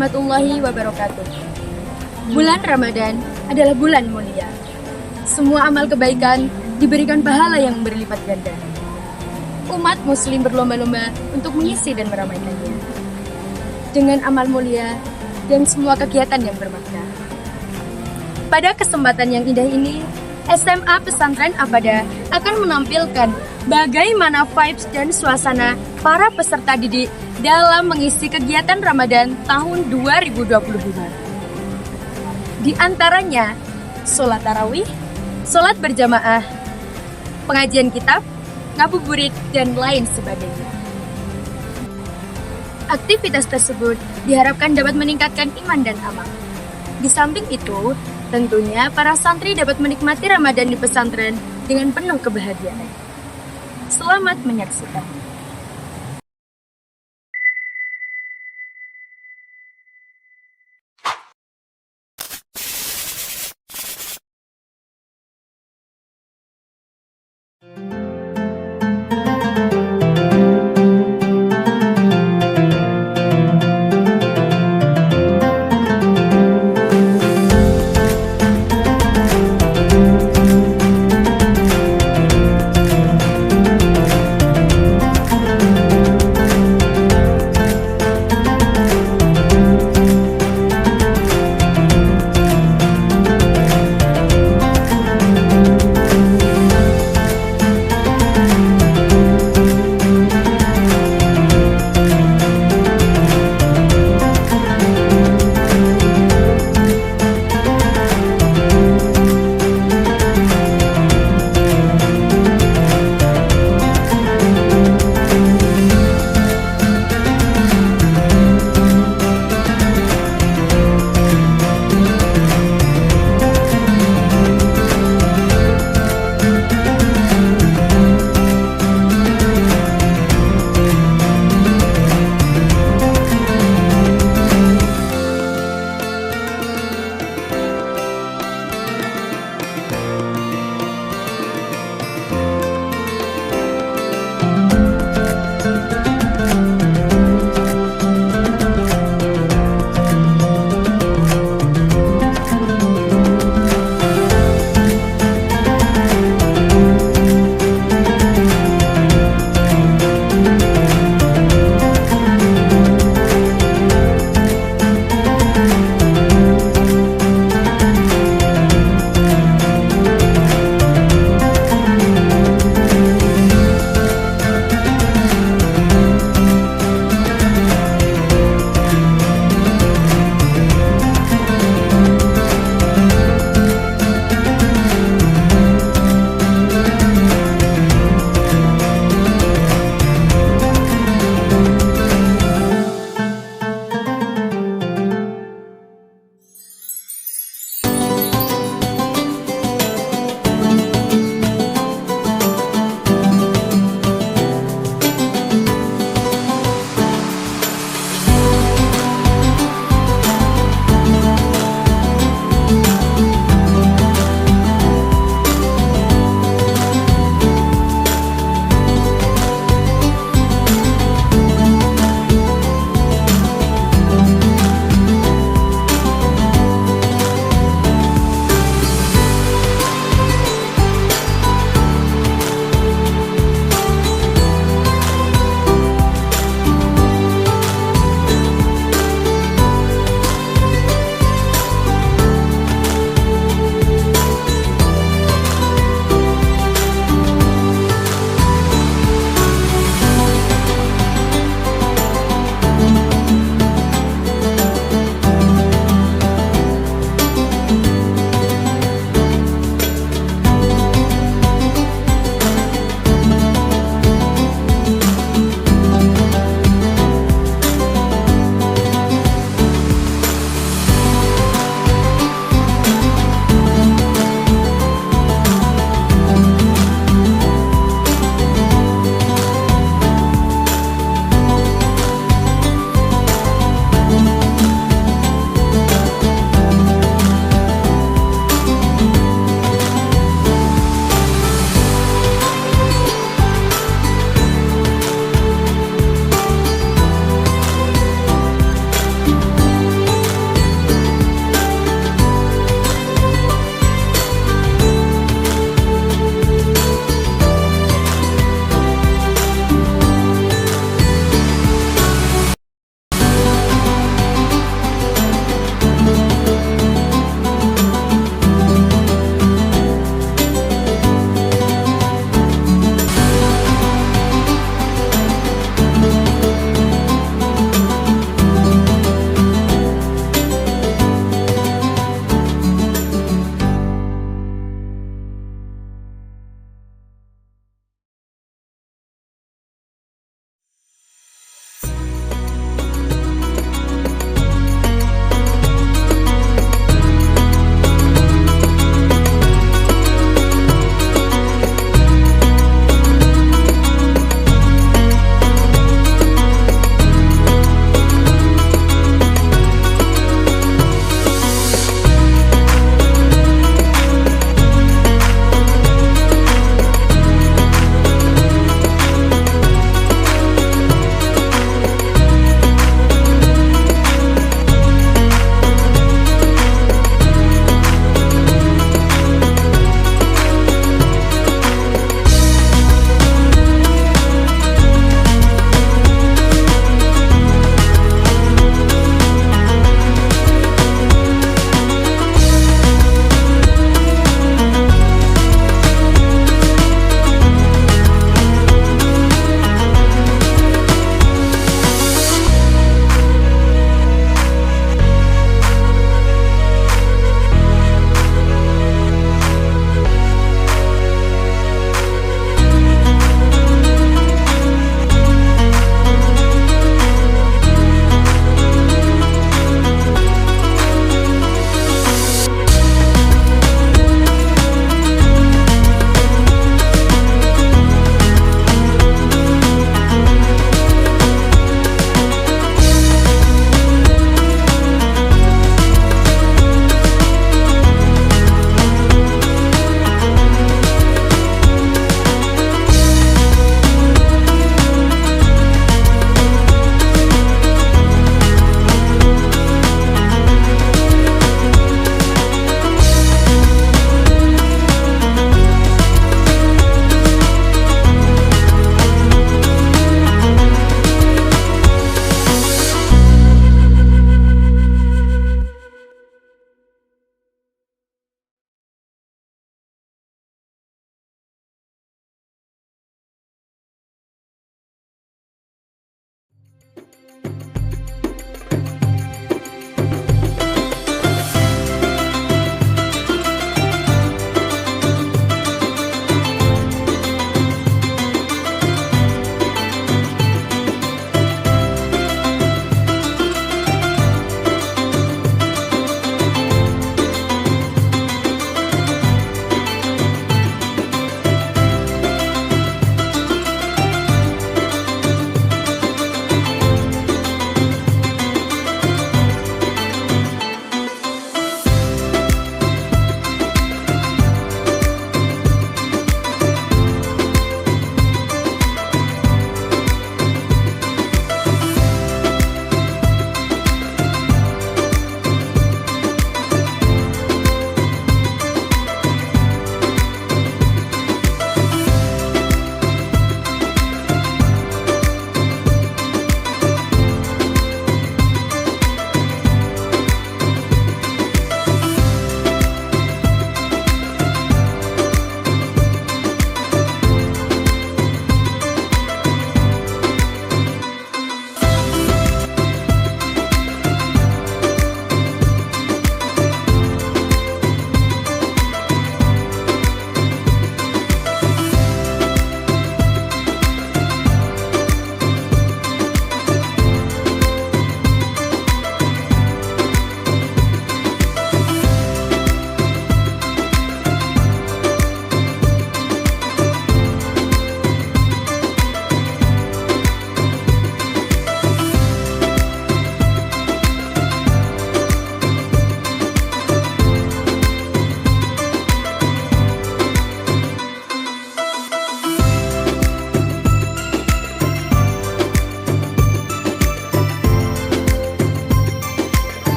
warahmatullahi wabarakatuh. Bulan Ramadan adalah bulan mulia. Semua amal kebaikan diberikan pahala yang berlipat ganda. Umat muslim berlomba-lomba untuk mengisi dan meramaikannya dengan amal mulia dan semua kegiatan yang bermakna. Pada kesempatan yang indah ini, SMA Pesantren Abada akan menampilkan bagaimana vibes dan suasana para peserta didik dalam mengisi kegiatan Ramadan tahun 2025. Di antaranya, sholat tarawih, sholat berjamaah, pengajian kitab, ngabuburit, dan lain sebagainya. Aktivitas tersebut diharapkan dapat meningkatkan iman dan amal. Di samping itu, tentunya para santri dapat menikmati Ramadan di pesantren dengan penuh kebahagiaan. Selamat menyaksikan.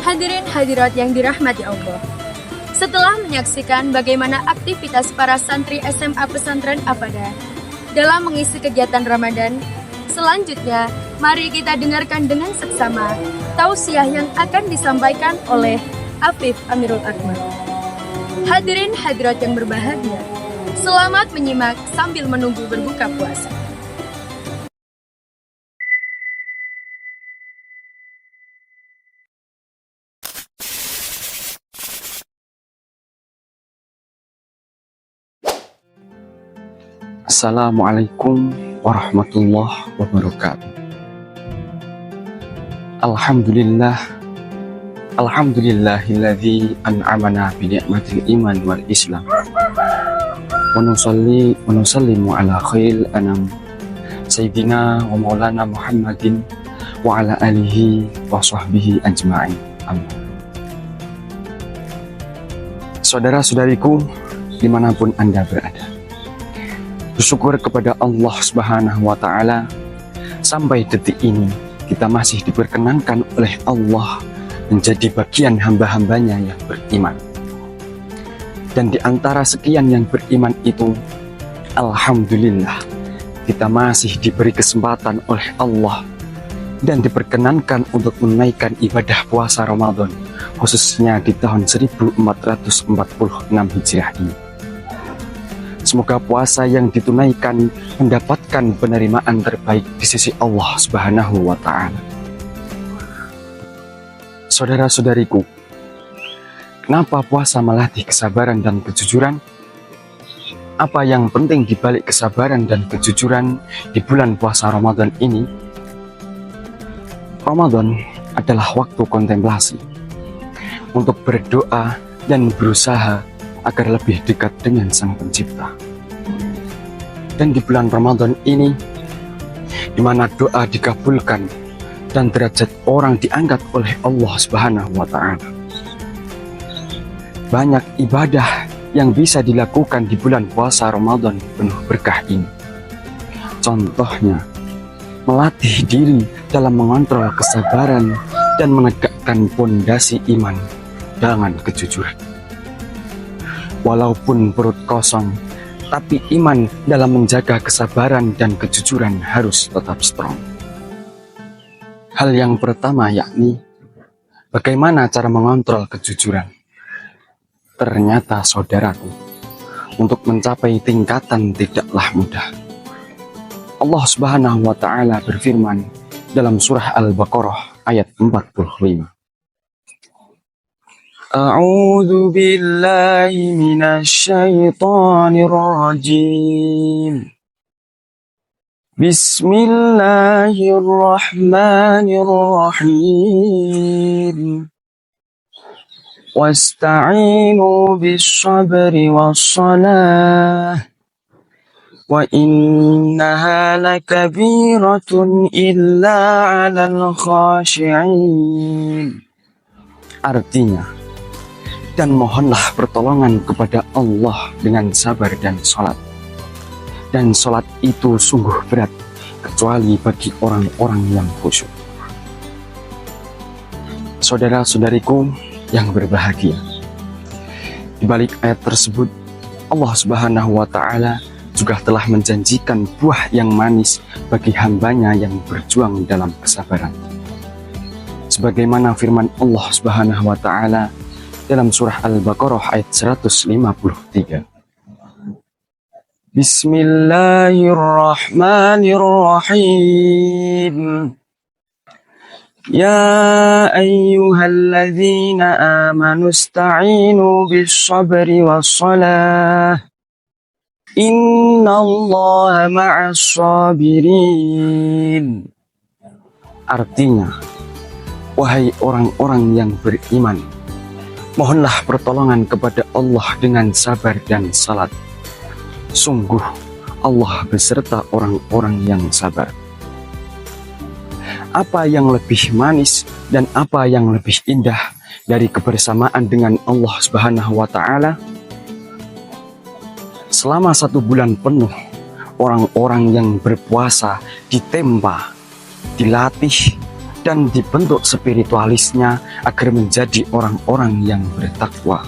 Hadirin hadirat yang dirahmati Allah. Setelah menyaksikan bagaimana aktivitas para santri SMA Pesantren Afada dalam mengisi kegiatan Ramadan, selanjutnya mari kita dengarkan dengan seksama tausiah yang akan disampaikan oleh Afif Amirul Akmal. Hadirin hadirat yang berbahagia, selamat menyimak sambil menunggu berbuka puasa. Assalamualaikum warahmatullahi wabarakatuh. Alhamdulillahilladzi an'amana bi ni'matil iman wal islam. Wa nusallimu ala khairil anam sayyidina wa maulana Muhammadin wa ala alihi wa sahbihi ajma'in. Amin. Saudara-saudariku dimanapun Anda berada, bersyukur kepada Allah Subhanahu wa Ta'ala, sampai detik ini kita masih diperkenankan oleh Allah menjadi bagian hamba-hambanya yang beriman. Dan di antara sekian yang beriman itu, alhamdulillah, kita masih diberi kesempatan oleh Allah dan diperkenankan untuk menaikkan ibadah puasa Ramadan, khususnya di tahun 1446 Hijriah ini. Semoga puasa yang ditunaikan mendapatkan penerimaan terbaik di sisi Allah Subhanahu wa Ta'ala. Saudara-saudariku, kenapa puasa melatih kesabaran dan kejujuran? Apa yang penting di balik kesabaran dan kejujuran di bulan puasa Ramadan ini? Ramadan adalah waktu kontemplasi untuk berdoa dan berusaha agar lebih dekat dengan Sang Pencipta. Dan di bulan Ramadan ini, di mana doa dikabulkan dan derajat orang diangkat oleh Allah Subhanahu wa Ta'ala, banyak ibadah yang bisa dilakukan di bulan puasa Ramadan penuh berkah ini. Contohnya, melatih diri dalam mengontrol kesabaran dan menegakkan pondasi iman dengan kejujuran. Walaupun perut kosong, tapi iman dalam menjaga kesabaran dan kejujuran harus tetap strong. Hal yang pertama yakni, bagaimana cara mengontrol kejujuran? Ternyata saudaraku, untuk mencapai tingkatan tidaklah mudah. Allah Subhanahu wa Ta'ala berfirman dalam surah Al-Baqarah ayat 45. A'udzu billahi minasyaitonir rajim. Bismillahirrahmanirrahim. Wasta'inu bis-sabri was-salah. Wa innaha lakabiratun illa 'alal khashi'in. Artinya, dan mohonlah pertolongan kepada Allah dengan sabar dan sholat. Dan sholat itu sungguh berat, kecuali bagi orang-orang yang khusyuk. Saudara-saudariku yang berbahagia, di balik ayat tersebut, Allah Subhanahu wa Ta'ala juga telah menjanjikan buah yang manis bagi hambanya yang berjuang dalam kesabaran. Sebagaimana firman Allah Subhanahu wa Ta'ala dalam surah Al-Baqarah ayat 153. Bismillahirrahmanirrahim. Ya ayyuhalladzina amanu ista'inu bis-sabri was-salah. Innallaha ma'as sabirin. Artinya, wahai orang-orang yang beriman, mohonlah pertolongan kepada Allah dengan sabar dan salat. Sungguh Allah beserta orang-orang yang sabar. Apa yang lebih manis dan apa yang lebih indah dari kebersamaan dengan Allah Subhanahu wa Ta'ala? Selama 1 bulan penuh, orang-orang yang berpuasa ditempa, dilatih dan dibentuk spiritualisnya agar menjadi orang-orang yang bertakwa.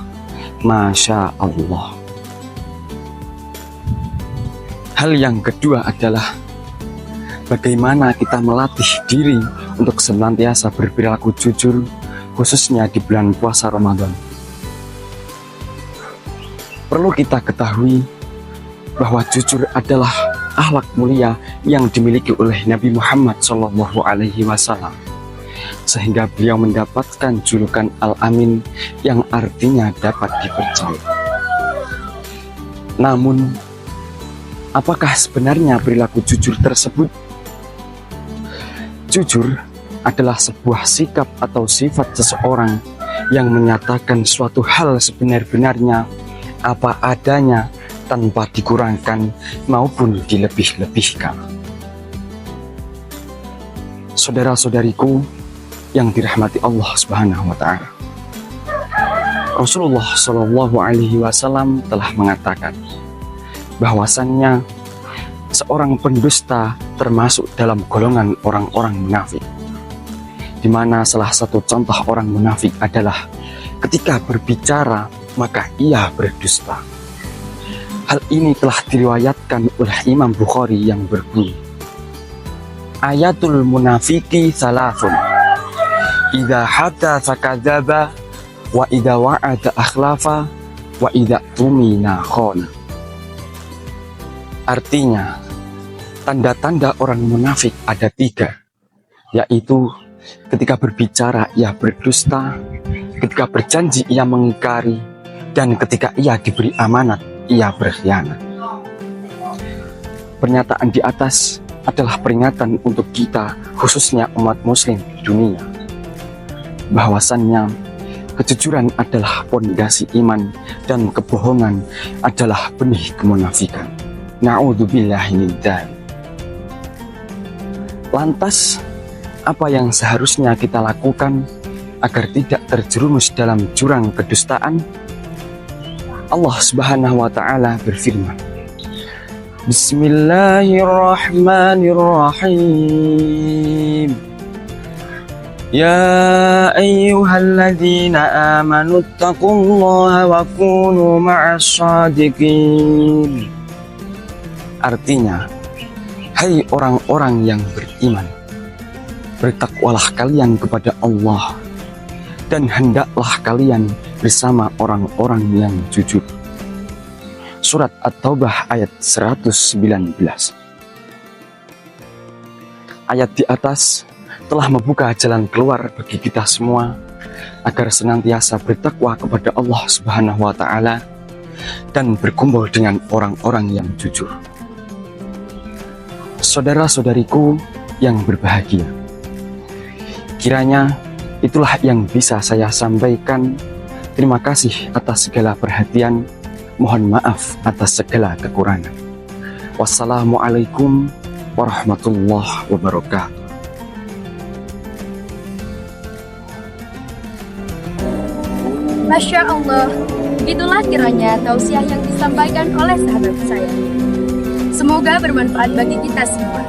Masya Allah. Hal yang kedua adalah bagaimana kita melatih diri untuk senantiasa berperilaku jujur, khususnya di bulan puasa Ramadan. Perlu kita ketahui bahwa jujur adalah akhlak mulia yang dimiliki oleh Nabi Muhammad SAW, sehingga beliau mendapatkan julukan Al-Amin yang artinya dapat dipercaya. Namun, apakah sebenarnya perilaku jujur tersebut? Jujur adalah sebuah sikap atau sifat seseorang yang menyatakan suatu hal sebenar-benarnya, apa adanya, tanpa dikurangkan maupun dilebih-lebihkan. Saudara-saudariku yang dirahmati Allah Subhanahu wa Ta'ala, Rasulullah SAW telah mengatakan bahwasannya seorang pendusta termasuk dalam golongan orang-orang munafik, di mana salah satu contoh orang munafik adalah ketika berbicara maka ia berdusta. Hal ini telah diriwayatkan oleh Imam Bukhari yang berbunyi, ayatul munafiki salafun, idza hadatsa kadzaba, wa idza wa'ada akhlafa, wa idza tumina khana. Artinya, tanda-tanda orang munafik ada 3, yaitu ketika berbicara ia berdusta, ketika berjanji ia mengingkari, dan ketika ia diberi amanat ia berkhianat. Pernyataan di atas adalah peringatan untuk kita, khususnya umat muslim di dunia, bahwasannya kejujuran adalah pondasi iman dan kebohongan adalah benih kemunafikan. Na'udzubillahi min dzalik. Lantas, apa yang seharusnya kita lakukan agar tidak terjerumus dalam jurang kedustaan? Allah Subhanahu wa Ta'ala berfirman, Bismillahirrahmanirrahim. Ya ayyuhalladzina amanu taqullaha wa kunu ma'as shadiqin. Artinya, hai orang-orang yang beriman, bertakwalah kalian kepada Allah, dan hendaklah kalian bersama orang-orang yang jujur. Surat At-Taubah ayat 119. Ayat di atas telah membuka jalan keluar bagi kita semua agar senantiasa bertakwa kepada Allah Subhanahu wa Ta'ala dan berkumpul dengan orang-orang yang jujur. Saudara-saudariku yang berbahagia, kiranya itulah yang bisa saya sampaikan. Terima kasih atas segala perhatian. Mohon maaf atas segala kekurangan. Wassalamualaikum warahmatullahi wabarakatuh. Masya Allah, itulah kiranya tausiah yang disampaikan oleh sahabat saya. Semoga bermanfaat bagi kita semua.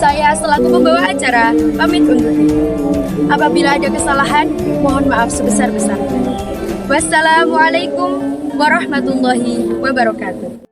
Saya selaku pembawa acara pamit undur diri. Apabila ada kesalahan, mohon maaf sebesar-besarnya. Wassalamualaikum warahmatullahi wabarakatuh.